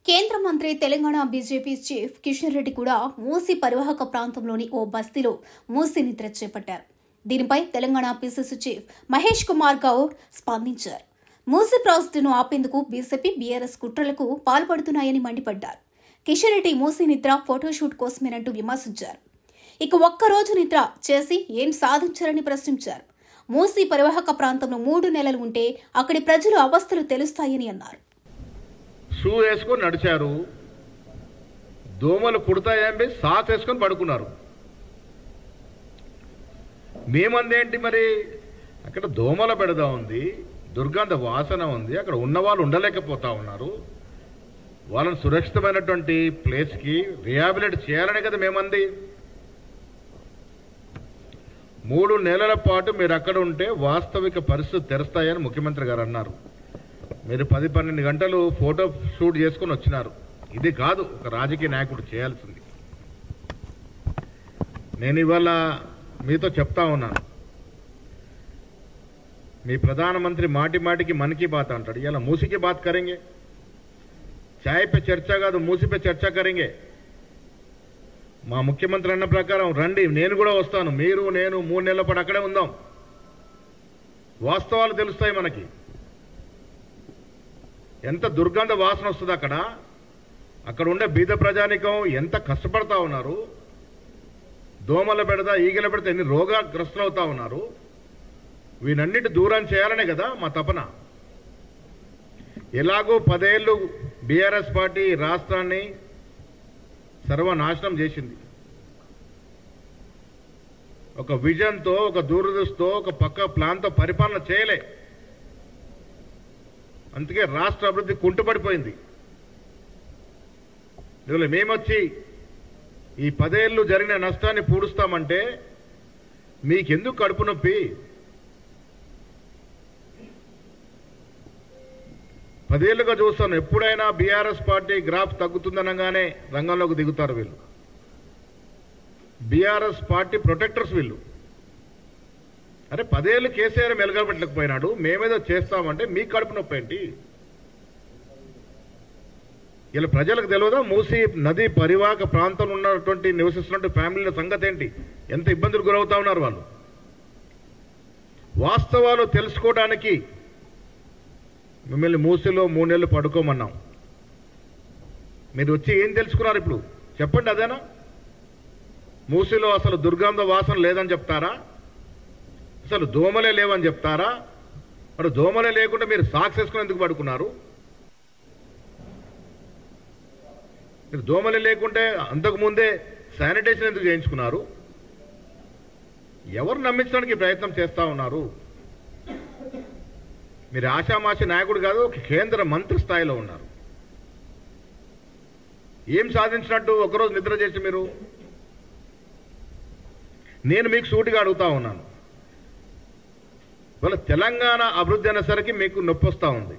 కేంద్ర మంత్రి Telangana BJP chief Kishan Reddy కూడా మూసీ పరివాహక ప్రాంతంలోని ఓ బస్తీలో మూసీ నిద్ర చేపట్టారు. దీనిపై తెలంగాణ పీసీసీ చీఫ్ మహేష్ కుమార్ గౌడ్ స్పందించారు. మూసీ ప్రాజెక్టును ఆపేందుకు బీజేపీ బీఆర్ఎస్ కుట్రలకు పాల్పడుతున్నాయని మండిపడ్డారు. కిషన్ రెడ్డి మూసీ నిద్ర ఫోటోషూట్ కోసమేనంటూ విమర్శించారు. ఇక ఒక్కరోజు నిద్ర చేసి ఏం సాధించారని ప్రశ్నించారు. మూసీ పరివాహక ప్రాంతంలో 3 నెలలు ఉంటే అక్కడి ప్రజలు అవస్థలు తెలుస్తాయని అన్నారు. షూ వేసుకొని నడిచారు, దోమలు కుడతాయని సాక్స్ వేసుకొని పడుకున్నారు. మేమందేంటి మరి, అక్కడ దోమల బెడద ఉంది, దుర్గంధ వాసన ఉంది, అక్కడ ఉన్నవాళ్ళు ఉండలేకపోతా ఉన్నారు. వాళ్ళని సురక్షితమైనటువంటి ప్లేస్కి రిహాబిలిట్ చేయాలనే కదా మేమంది. 3 నెలల పాటు మీరు అక్కడ ఉంటే వాస్తవిక పరిస్థితి తెరుస్తాయని ముఖ్యమంత్రి గారు అన్నారు. మీరు 10-12 గంటలు ఫోటో షూట్ చేసుకొని వచ్చినారు. ఇది కాదు ఒక రాజకీయ నాయకుడు చేయాల్సింది. నేను ఇవాళ మీతో చెప్తా ఉన్నాను, మీ ప్రధానమంత్రి మాటి మాటికి మన్ కీ బాత్ అంటాడు. ఇలా మూసీకి బాత్ కరేంగే, చాయ్ పే చర్చ కాదు మూసీ పే చర్చ కరేంగే. మా ముఖ్యమంత్రి అన్న ప్రకారం రండి, నేను కూడా వస్తాను, మీరు నేను 3 నెలల పాటు అక్కడే ఉందాం. వాస్తవాలు తెలుస్తాయి మనకి. ఎంత దుర్గంధ వాసన వస్తుంది అక్కడ ఉండే బీద ప్రజానికం ఎంత కష్టపడతా ఉన్నారు. దోమల బెడద, ఈగల బెడద, ఎన్ని రోగగ్రస్తులు అవుతా ఉన్నారు. వీనన్నిటి దూరం చేయాలనే కదా మా తపన. ఎలాగో 10 ఏళ్ళు బీఆర్ఎస్ పార్టీ రాష్ట్రాన్ని సర్వనాశనం చేసింది. ఒక విజన్తో, ఒక దూరదృష్టితో, ఒక పక్క ప్లాన్తో పరిపాలన చేయలే. అందుకే రాష్ట్ర అభివృద్ధి కుంటుపడిపోయింది. ఇవాళ మేమొచ్చి ఈ 10 ఏళ్ళు జరిగిన నష్టాన్ని పూడుస్తామంటే మీకెందుకు కడుపు నొప్పి? 10 ఏళ్ళుగా చూస్తాను, ఎప్పుడైనా బీఆర్ఎస్ పార్టీ గ్రాఫ్ తగ్గుతుందనగానే రంగంలోకి దిగుతారు వీళ్ళు. బీఆర్ఎస్ పార్టీ ప్రొటెక్టర్స్ వీళ్ళు. అరే 10 ఏళ్ళు కేసీఆర్ మెలగబెట్టలేకపోయినాడు, మేమేదో చేస్తామంటే మీ కడుపు నొప్పి ఏంటి? ఇలా ప్రజలకు తెలియదా మూసీ నది పరివాహక ప్రాంతంలో ఉన్నటువంటి నివసిస్తున్నటువంటి ఫ్యామిలీల సంగతి ఏంటి, ఎంత ఇబ్బందులు గురవుతా ఉన్నారు వాళ్ళు. వాస్తవాలు తెలుసుకోవడానికి మిమ్మల్ని మూసీలో 3 నెలలు పడుకోమన్నాం. మీరు వచ్చి ఏం తెలుసుకున్నారు ఇప్పుడు చెప్పండి. అదేనా మూసీలో అసలు దుర్గంధ వాసన లేదని చెప్తారా? అసలు దోమలే లేవని చెప్తారా? మరి దోమలే లేకుండా మీరు సాక్స్ వేసుకుని ఎందుకు పడుకున్నారు? మీరు దోమలే లేకుంటే అంతకుముందే శానిటైజేషన్ ఎందుకు చేయించుకున్నారు? ఎవరు నమ్మించడానికి ప్రయత్నం చేస్తూ ఉన్నారు? మీరు ఆషామాషి నాయకుడు కాదు, ఒక కేంద్ర మంత్రి స్థాయిలో ఉన్నారు. ఏం సాధించినట్టు ఒకరోజు నిద్ర చేసి మీరు? నేను మీకు సూటిగా అడుగుతా ఉన్నాను, ఇవాళ తెలంగాణ అభివృద్ధి అనేసరికి మీకు నొప్పి వస్తూ ఉంది.